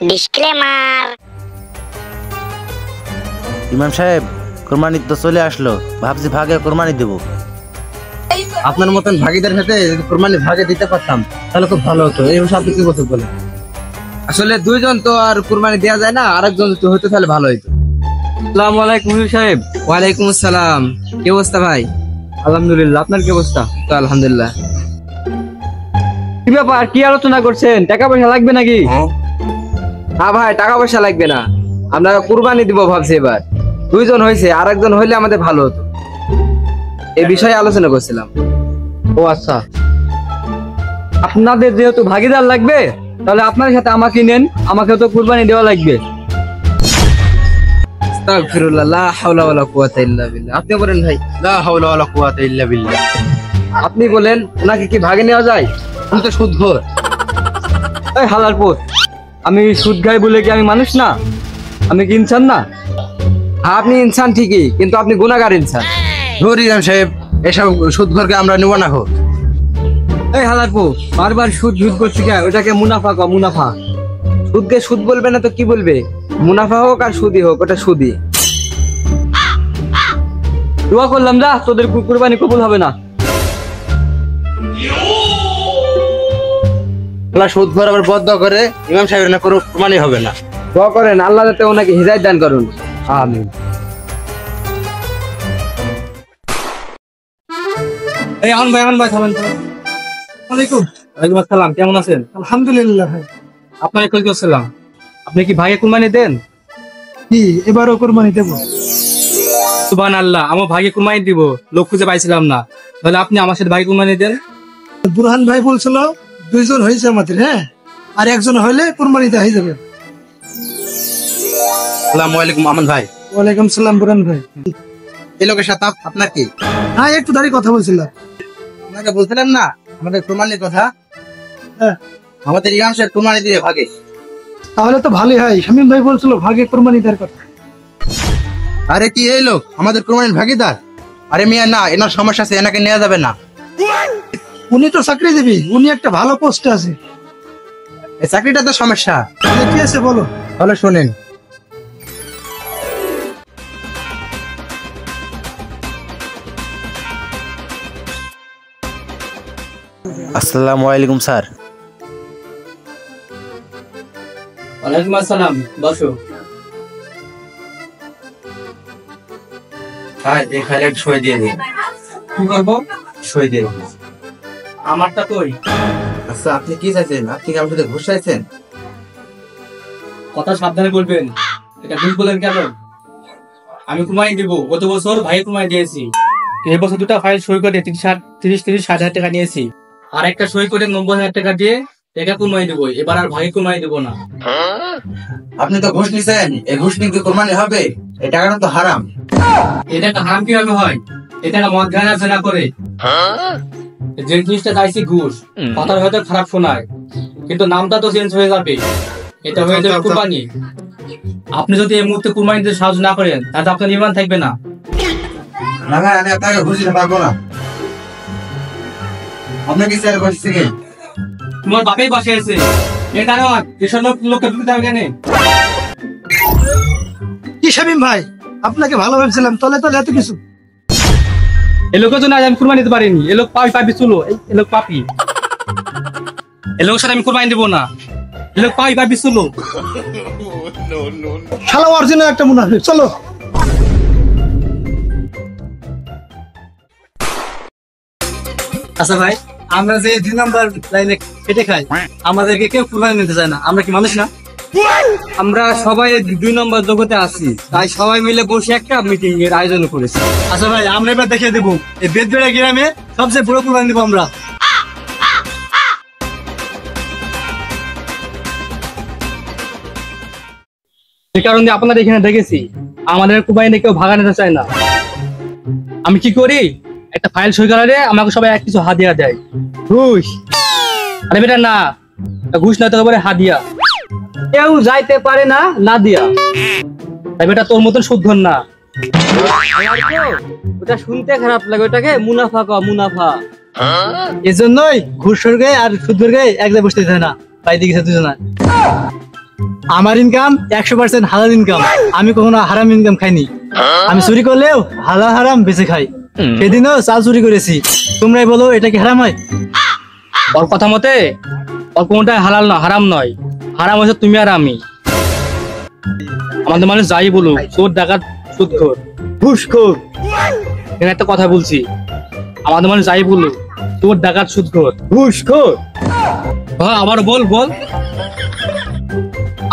Disclaimer. ইমাম সাহেব, কুরবানি তো চলে আসলো, ভাবছি ভাগে কুরবানি দেব। আপনার মতন ভাগীদার সাথে যদি কুরবানি ভাগে দিতে পারতাম তাহলে খুব ভালো হতো। এই বিষয়ে আপনি কি বলতে বলেন? আসলে দুইজন তো আর কুরবানি দেওয়া যায় না, আরেকজন তো হতে তাহলে ভালো হইতো। আসসালামু আলাইকুম সাহেব। ওয়ালাইকুম আসসালাম। কি অবস্থা ভাই? আলহামদুলিল্লাহ, আপনার কি অবস্থা? তো আলহামদুলিল্লাহ। কি ব্যাপার, কি আলোচনা করছেন? টাকা পয়সা লাগবে নাকি? হ্যাঁ ভাই, টাকা পয়সা লাগবে না, আমরা কুরবানি দিব ভাবছি। এবার দুইজন হয়েছে, আরেকজন হইলে আমাদের ভালো হতো, এই বিষয়ে আলোচনা করছিলাম। ও আচ্ছা, আপনাদের যেহেতু ভাগিদার লাগবে তাহলে আপনার সাথে আমাকে নেন, আমাকে তো কুরবানি দেওয়া লাগবে। আস্তাগফিরুল্লাহ, লা হাওলা ওয়ালা কুওয়াতা ইল্লা বিল্লাহ। আপনি বলেন ভাই। লা হাওলা ওয়ালা কুওয়াতা ইল্লা বিল্লাহ। আপনি বলেন, ওনাকে কি ভাগে নেওয়া যায়? আমি তো সুদঘর। এই হালার পুত, আমি সুদ খাই বলে কি আমি মানুষ না? আমি কি ইনসান না? আপনি ইনসান ঠিকই, কিন্তু আপনি গুনাহগার ইনসান। ধর ইমাম সাহেব, এসব সুদঘরকে আমরা নেব না। হোক এই হালার পুত, বারবার সুদ সুদ করছি কে? ওটাকে মুনাফা কও, মুনাফা। সুদকে সুদ বলবে না তো কি বলবে? মুনাফা হোক আর সুদি হোক, ওটা সুদি। দোয়া করলাম, যা, তোদের কুরবানি কবুল হবে না। সুদঘর আবার বদ্ধ করে ইমাম সাহেবের না কুরবানি হবে না। দোয়া করেন আল্লাহ যাতে ওনাকে হিদায়াত দান করুন। আমিন। এই আন ভাই থামেন তো। ওয়ালাইকুম ওয়ালাইকুম আসসালাম, কেমন আছেন? আলহামদুলিল্লাহ। আপনাকে কল করছিলাম, আপনি কি ভাগে কুরবানি দেন? কি এবারও কোরবানি দেব? সুবহানাল্লাহ, আমার ভাগে কুরবানি দিব, লোক খুঁজে পাইছিলাম না, তাহলে আপনি আমার সাথে ভাগে কুরবানি দেন। বুরহান ভাই বলছিল দুইজন হয়েছে আমাদের, হ্যাঁ, আর একজন হইলে কোরবানিতে হয়ে যাবে। আসসালামু আলাইকুম আমান ভাই। ওয়ালাইকুম সালাম বুরহান ভাই। এই লোকের সাথে আপনার কি? হ্যাঁ, একটু দাঁড়িয়ে কথা বলছিলাম। আপনাকে বলছিলাম না আমাদের কুরবানির কথা? হ্যাঁ, আমাদের ইমাম সাহেব কুরবানি দিয়ে ভাগে। তাহলে তো ভালোই হয়। শামীম ভাই বলছিল ভাগে কোরবানি দেওয়ার কথা। আরে কি এই লোক আমাদের কুরবানির ভাগিদার? আরে মিয়া না, এনার সমস্যা আছে, এনাকে নেওয়া যাবে না। উনি তো চাকরিজীবী, উনি একটা ভালো পোস্টে আছে। এই চাকরিটা তো সমস্যা। কি আছে বলো? তাহলে শোনেন, আসসালামু আলাইকুম স্যার। ওয়ালাইকুম আসসালাম, বসো। স্যার এখানে সই দিয়ে দিন। কি করবো? সই দিয়ে দিন। আমারটা কই? আচ্ছা, আপনি কি চাইছেন? আপনি কি আমার সাথে ঘুষ চাইছেন? কথা সাবধানে বলবেন, এটা ভুল বলেন কেন? আমি কুরবানি দিব, গত বছর ভাই কুরবানি দিয়েছি, এই বছর দুটা ফাইল সই করে 30-60 হাজার টাকা নিয়েছি, আর একটা সই করে 90,000 টাকা দিয়ে এটা কুরবানি দেবো। এবার আর ভাই কুরবানি দেবো না। আপনি তো ঘুষ নিছেন, এই ঘুষ নিয়ে কি কুরবানি হবে? এই টাকাটা তো হারাম। এটা একটা হারাম কিভাবে হয়? এটা একটা মদ গানা জেনা করে। যে জিনিসটা চাইছি ঘুষ, কথার হয়তো খারাপ শোনায়, কিন্তু নামটা তো চেঞ্জ হয়ে যাবে, এটা হয়ে যাবে কুরবানি। আপনি যদি এই মুহূর্তে কুরবানি দিতে সাহায্য না করেন তাহলে আপনার ইমান থাকবে না। না ভাই, আমি আপনাকে ঘুষ দিতে পারবো না। আপনি কি স্যার ঘুষ থেকে? তোমার বাপেই বসে আছে, এটা নয়, এসব লোককে ঢুকতে হবে কেন? কি শামীম ভাই, আপনাকে ভালো ভেবেছিলাম, তলে তলে এত কিছু। এই লোকের জন্য আজ আমি কুরবানি দিতে পারিনি। এ লোক পাপি চুলো, এ লোক পাপি, এ লোকের সাথে আমি কুরবানি দিব না। এ লোক পাপি চুলো। শালা অরিজিনাল একটা মুনাফিক। চলো। আচ্ছা ভাই, আমরা যে 2 নাম্বার লাইনে খেটে খাই, আমাদেরকে কেউ কুরবানি নিতে চায় না, আমরা কি মানুষ না? আমরা সবাই 2 নম্বর জগতে আছি, তাই সবাই মিলে বসে একটা মিটিং এর আয়োজন করেছি। আচ্ছা ভাই, আমরা এবার দেখিয়ে দেবো এই বেদবেড়া গ্রামে সবচেয়ে বড় কুরবানি দেবো আমরা। এই কারণে আপনাদের এখানে দেখেছি আমাদের কুরবানি কেউ ভাগা নিতে চায় না। আমি কি করি, একটা ফাইল সই করালে আমাকে সবাই এক কিছু হাদিয়া দেয়, ঘুষ। আরে বেটা না, ঘুষ না, তো বলে হাদিয়া। কেউ যাইতে পারে না না দিয়া। তাই বেটা তোর মতন শুদ্ধ না। ওটা শুনতে খারাপ লাগে, ওটাকে মুনাফা কও, মুনাফা। এজন্যই ঘুষ গায়ে আর সুদের গায়ে এক জায়গায় বসতে চায় না, তাই দেখেছে দুজনা। আমার ইনকাম 100% হালাল ইনকাম। আমি কখনো হারাম ইনকাম খাইনি। আমি চুরি করলেও হালাল হারাম বেঁচে খাই। সেদিনও চাল চুরি করেছি। তোমরাই বলো এটা কি হারাম হয়? ওর কথা মতে ওর কোনটাই হালাল না, হারাম নয়। হারাম হচ্ছে তুমি আর আমি। আমাদের মানুষ যাই বলুক, চোর ডাকাত সুদখোর ঘুষখোর, এখানে একটা কথা বলছি, আমাদের মানুষ যাই বলুক, চোর ডাকাত সুদখোর ঘুষখোর। হ্যাঁ আবার বল বল।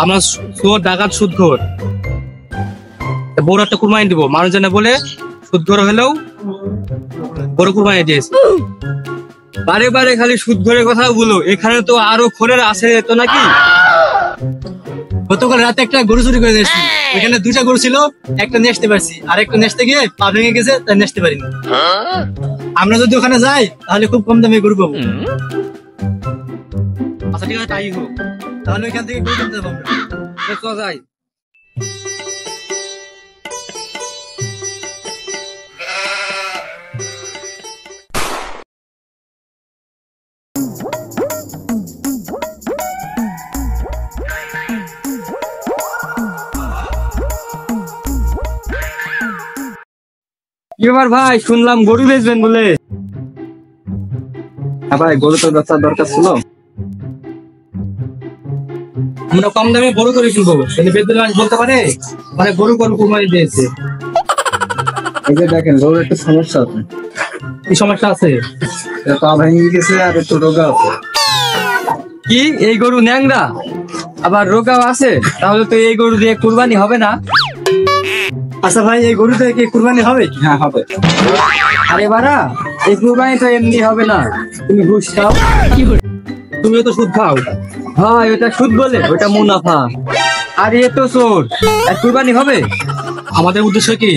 আমরা চোর ডাকাত সুদখোর। বড় একটা কুরবানি দিব, মানুষ জানে বলে সুদখোর হলেও বড় কুরবানি দিয়েছে। বারে বারে খালি সুদখোরের কথা বলো, এখানে তো আরো খোরের আছে তো নাকি? গতকাল রাতে একটা গরু চুরি করে দিয়েছি। এখানে 2টা গরু ছিল, একটা নিয়ে আসতে পারছি, আর একটা নিয়ে আসতে গিয়ে পা ভেঙে গেছে, তাই নিয়ে আসতে পারিনি। আমরা যদি ওখানে যাই তাহলে খুব কম দামে গরু পাবো। আচ্ছা ঠিক আছে, তাই হোক। তাহলে ওইখান থেকে গরু কিনতে পাবো আমরা। চল যাই। এবার ভাই শুনলাম গরু বেচবেন বলে। হ্যাঁ ভাই, গরু তো বেচার দরকার ছিল। আমরা কম দামে গরু করে কিনবো, কিন্তু বেচবেন মানুষ বলতে পারে মানে গরু গরু কুরবানি দিয়েছে। এই যে দেখেন, গরুর একটা সমস্যা আছে। কি সমস্যা আছে? পা ভেঙে গেছে আর একটু রোগা আছে। কি এই গরু ন্যাংরা আবার রোগাও আছে? তাহলে তো এই গরু দিয়ে কুরবানি হবে না। আচ্ছা ভাই, এই গরুতে কি কুরবানি হবে? হ্যাঁ হবে। আরে বাড়া, এই কুরবানি তো এমনি হবে না, তুমি ঘুষ খাও, তুমিও তো সুদ খাও। ভাই ওটা সুদ বলে, ওটা মুনাফা। আর এ তো চোর, এক কুরবানি হবে? আমাদের উদ্দেশ্য কি?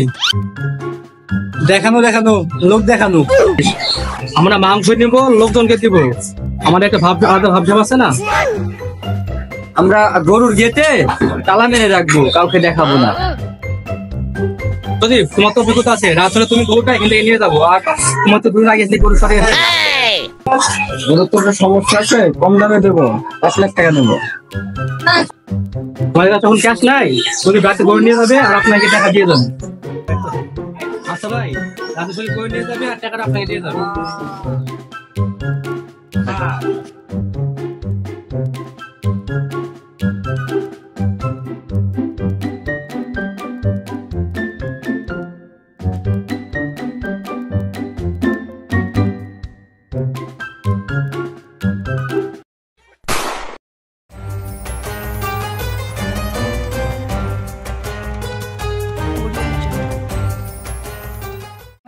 দেখানো দেখানো, লোক দেখানো। আমরা মাংস নিব, লোকজনকে দিব। আমাদের একটা আলাদা ভাবসাব আছে না? আমরা গরুর গেটে তালা মেরে রাখবো, কাউকে দেখাবো না। যদি তোমার তো অভিজ্ঞতা আছে, রাত হলে তুমি গরুটা এখান থেকে নিয়ে যাবো, আর তোমার তো দূর আগে গরু সরে গেছে। গরুর তো একটা সমস্যা আছে, কম দামে দেবো, 5 লাখ টাকা দেবো। তোমার কাছে তখন ক্যাশ নাই, তুমি গাড়িতে গরু নিয়ে যাবে আর আপনাকে টাকা দিয়ে যাবে। আচ্ছা ভাই, রাতে চলে গরু নিয়ে যাবে আর টাকাটা আপনাকে দিয়ে যাবে।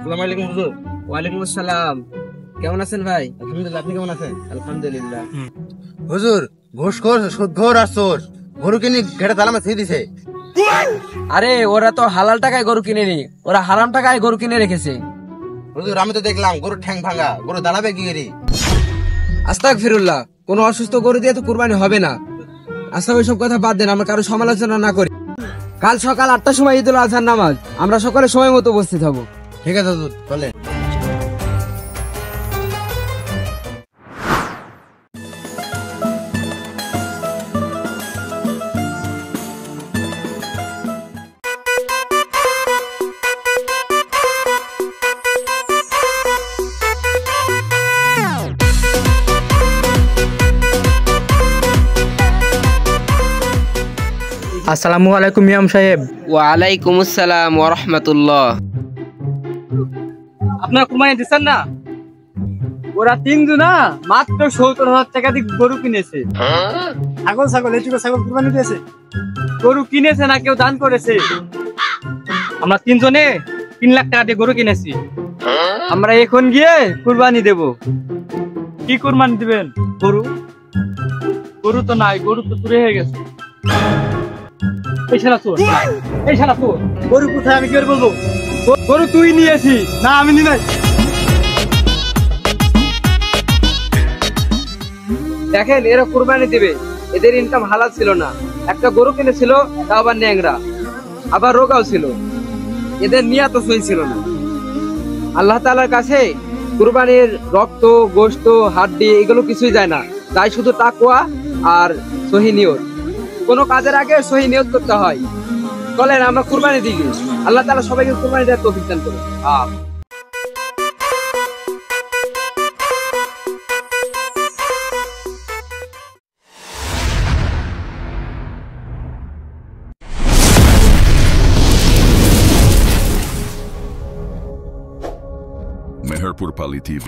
আসসালামু আলাইকুম হুজুর। ওয়ালাইকুম আসসালাম। কেমন আছেন ভাই? আলহামদুলিল্লাহ, আপনি কেমন আছেন? আলহামদুলিল্লাহ। হুজুর, ঘুষখোর সুদখোর আর চোর গরু কিনে ঘেটে তালা মাছিয়ে দিছে। আরে ওরা তো হালাল টাকায় গরু কিনেনি, ওরা হারাম টাকায় গরু কিনে রেখেছে। হুজুর, আমি তো দেখলাম গরুর ঠ্যাং ভাঙা, গরু দাঁড়াবে কি করে? আস্তাগফিরুল্লাহ, কোন অসুস্থ গরু দিয়ে তো কুরবানি হবে না। আচ্ছা ওইসব কথা বাদ দেন, আমরা কারো সমালোচনা না করি। কাল সকাল 8টার সময় ঈদুল আজহার নামাজ, আমরা সকলে সময় মতো উপস্থিত হব। ঠিক আছে হুজুর, চলেন। আসসালামু আলাইকুম মিয়াম সাহেব। ওয়ালাইকুম আসসালাম ওয়া রাহমাতুল্লাহ। আপনারা কুরবানি দিচ্ছেন না? ওরা 3 জনা মাত্র 70,000 টাকা দিয়ে গরু কিনেছে। ছাগল ছাগল এইটুকু ছাগল কুরবানি দিয়েছে। গরু কিনেছে না কেউ দান করেছে? আমরা 3 জনে 3 লাখ টাকা দিয়ে গরু কিনেছি। আমরা এখন গিয়ে কুরবানি দেব। কি কুরবানি দিবেন? গরু? গরু তো নাই, গরু তো চুরি হয়ে গেছে। এই শালা চোর, এই শালা চোর। গরু কোথায় আমি কি করে বলবো? গরু তুই নিয়েছি। না আমি নি নাই। দেখেন এরা কুরবানি দিবে, এদের ইনকাম হালাল ছিল না। একটা গরু কিনেছিল, তাও আবার ন্যাংরা, আবার রোগাও ছিল। এদের নিয়াত সহি ছিল না। আল্লাহ তাআলার কাছে কুরবানির রক্ত, গোশত, হাড্ডি এগুলো কিছুই যায় না, তাই শুধু তাকওয়া আর সহি নিয়ত। কোনো কাজের আগে সহি নিয়ত করতে হয়। চলেন আমরা কুরবানি দিই। আল্লাহ তাআলা সবাইকে কুরবানি দেওয়ার তৌফিক দান করুন। Meherpur Pali TV.